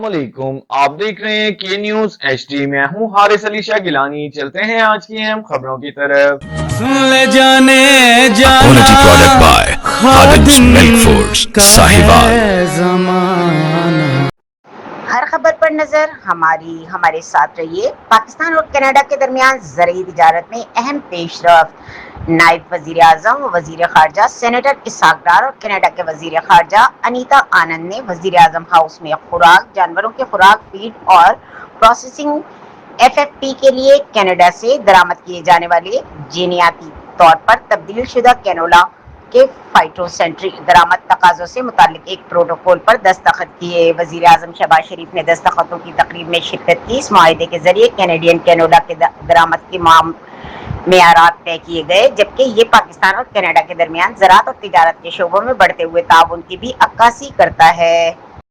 अस्सलामुअलैकुम। आप देख रहे हैं के न्यूज HD। मैं हूं हारिस अली शाह गिलानी। चलते हैं आज की अहम खबरों की तरफ। ले जाने जाना Quality product by Khadim's Milk Foods, Sahiwal। जमाना। हर खबर पर नजर हमारे साथ रहिए। पाकिस्तान और कनाडा के दरमियान ज़रूरी तिजारत में अहम पेशरफ। नायब वजीर आजम व वजीर खारजा सेनेटर इसहाक डार और कनाडा के वजीर खारजा अनीता आनंद ने वजीर आजम हाउस में खुराक, जानवरों के खुराक, फीड और प्रोसेसिंग FFP के लिए कनाडा से दरामद किए जाने वाले जीनियाती तौर पर तब्दील शुदा कैनोला के फाइटोसेंट्रिक दरामद तकाजों से मुतालिक एक प्रोटोकॉल पर दस्तखत किए। वजीर आजम शहबाज शरीफ ने दस्तखतों की तकरीब में शिरकत की। इस माहे के जरिए कैनेडियन कैनोला के दरामद के मेयारात तय किए गए, जबकि ये पाकिस्तान और कनाडा के दरमियान ज़राअत और तिजारत के शोबों में बढ़ते हुए ताउन की भी अक्कासी करता है।